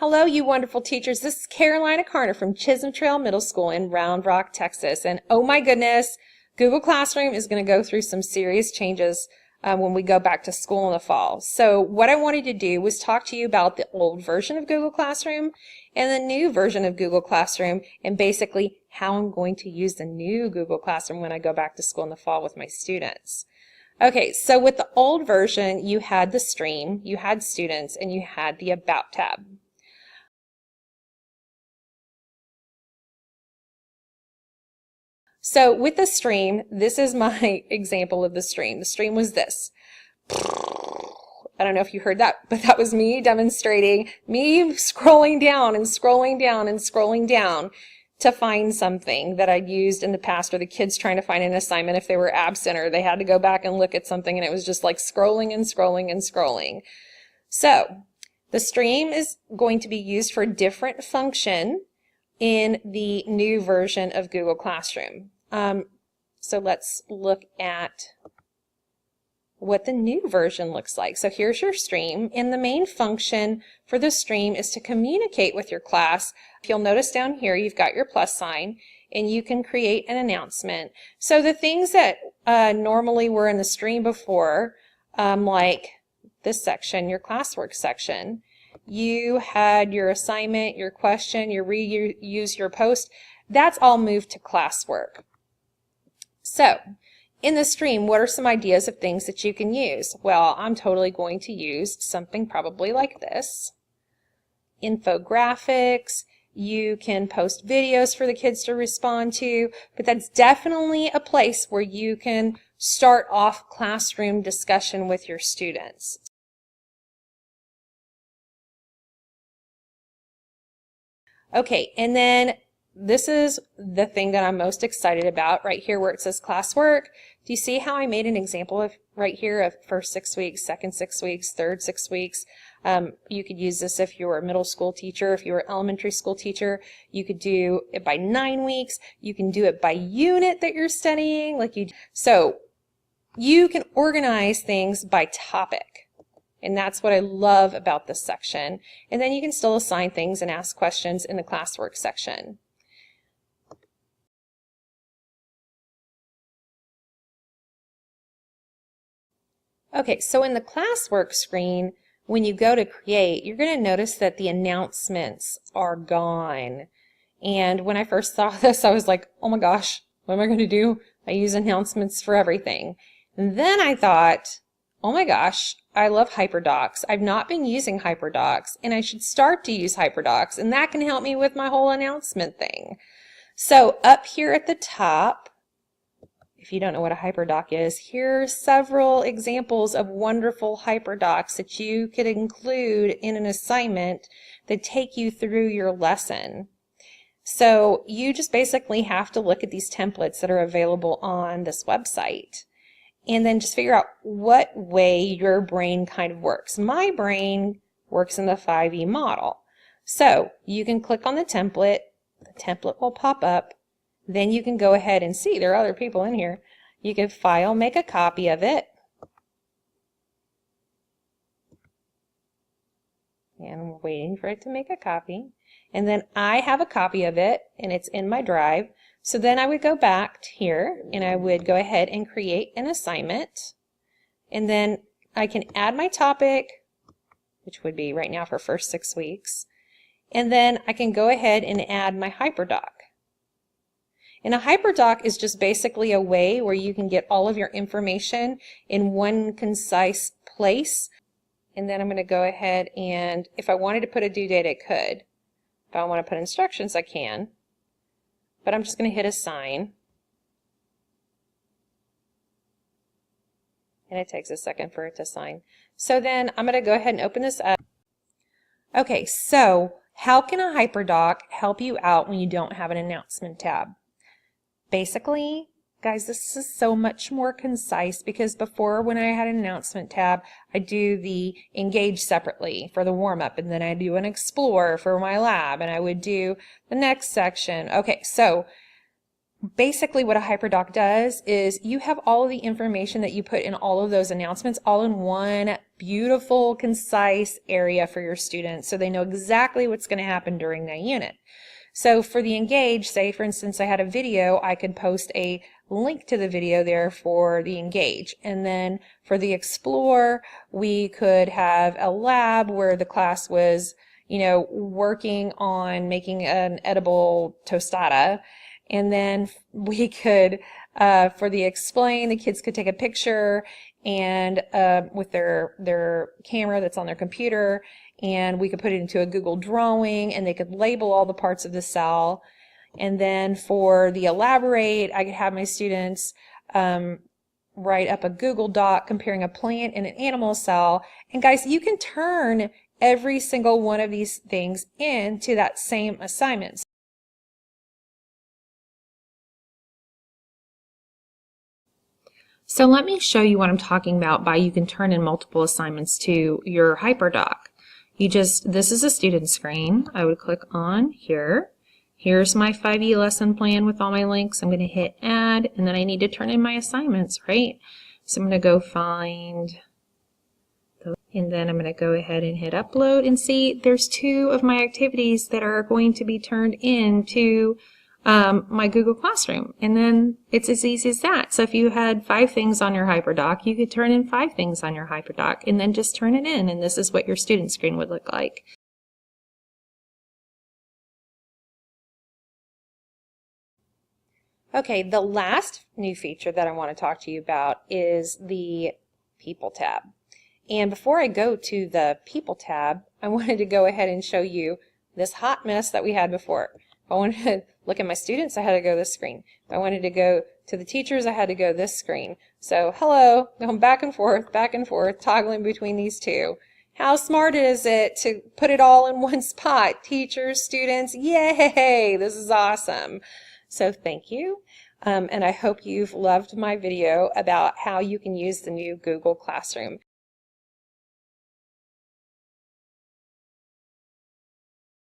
Hello, you wonderful teachers. This is Carolina Carter from Chisholm Trail Middle School in Round Rock, Texas. And oh my goodness, Google Classroom is going to go through some serious changes when we go back to school in the fall. So what I wanted to do was talk to you about the old version of Google Classroom and the new version of Google Classroom, and basically how I'm going to use the new Google Classroom when I go back to school in the fall with my students. Okay, so with the old version, you had the stream, you had students, and you had the About tab. So with the stream, this is my example of the stream. The stream was this. I don't know if you heard that, but that was me demonstrating, me scrolling down and scrolling down and scrolling down to find something that I'd used in the past, or the kids trying to find an assignment if they were absent or they had to go back and look at something, and it was just like scrolling and scrolling and scrolling. So the stream is going to be used for a different function in the new version of Google Classroom. So let's look at what the new version looks like. So here's your stream, and the main function for the stream is to communicate with your class. If you'll notice down here, you've got your plus sign, and you can create an announcement. So the things that normally were in the stream before, like this section, your classwork section, you had your assignment, your question, your reuse, your post, that's all moved to classwork. So in the stream, what are some ideas of things that you can use? Well, I'm totally going to use something probably like this. Infographics, you can post videos for the kids to respond to, but that's definitely a place where you can start off classroom discussion with your students. Okay, and then this is the thing that I'm most excited about right here where it says classwork. Do you see how I made an example of right here of first 6 weeks, second 6 weeks, third 6 weeks? You could use this if you were a middle school teacher, if you were an elementary school teacher. You could do it by 9 weeks. You can do it by unit that you're studying. So you can organize things by topic. And that's what I love about this section. And then you can still assign things and ask questions in the classwork section. Okay, so in the classwork screen, when you go to create, you're going to notice that the announcements are gone. And when I first saw this, I was like, oh my gosh, what am I going to do? I use announcements for everything. And then I thought, oh my gosh, I love hyperdocs. I've not been using hyperdocs, and I should start to use hyperdocs, and that can help me with my whole announcement thing. So up here at the top, if you don't know what a hyperdoc is, here are several examples of wonderful hyperdocs that you could include in an assignment that take you through your lesson. So you just basically have to look at these templates that are available on this website, and then just figure out what way your brain kind of works. My brain works in the 5E model. So you can click on the template will pop up, then you can go ahead and see there are other people in here. You can file, make a copy of it, and I'm waiting for it to make a copy, and then I have a copy of it and it's in my drive. So then I would go back to here and I would go ahead and create an assignment, and then I can add my topic, which would be right now for first 6 weeks, and then I can go ahead and add my hyperdoc. And a hyperdoc is just basically a way where you can get all of your information in one concise place. And then I'm going to go ahead and, if I wanted to put a due date, I could. If I want to put instructions, I can. But I'm just going to hit assign. And it takes a second for it to sign. So then I'm going to go ahead and open this up. Okay, so how can a hyperdoc help you out when you don't have an announcement tab? Basically, guys, this is so much more concise, because before, when I had an announcement tab, I do the engage separately for the warm-up, and then I do an explore for my lab, and I would do the next section. Okay, so basically what a hyperdoc does is you have all of the information that you put in all of those announcements all in one beautiful, concise area for your students so they know exactly what's going to happen during that unit. So for the Engage, say for instance I had a video, I could post a link to the video there for the Engage. And then for the Explore, we could have a lab where the class was, working on making an edible tostada. And then we could, for the Explain, the kids could take a picture and with their camera that's on their computer, and we could put it into a Google drawing, and they could label all the parts of the cell. And then for the Elaborate, I could have my students write up a Google Doc comparing a plant and an animal cell. And guys, you can turn every single one of these things into that same assignment. So let me show you what I'm talking about by you can turn in multiple assignments to your hyperdoc. This is a student screen. I would click on here. Here's my 5E lesson plan with all my links. I'm going to hit add, and then I need to turn in my assignments, right? So I'm going to go find those, and then I'm going to go ahead and hit upload, and see there's 2 of my activities that are going to be turned into my Google Classroom. And then it's as easy as that. So if you had 5 things on your hyperdoc, you could turn in 5 things on your hyperdoc and then just turn it in, and this is what your student screen would look like. Okay, the last new feature that I want to talk to you about is the People tab. And before I go to the People tab, I wanted to go ahead and show you this hot mess that we had before. If I wanted to look at my students, I had to go this screen. If I wanted to go to the teachers, I had to go this screen. So hello, going back and forth, toggling between these 2. How smart is it to put it all in one spot? Teachers, students, yay! This is awesome. So thank you. And I hope you've loved my video about how you can use the new Google Classroom.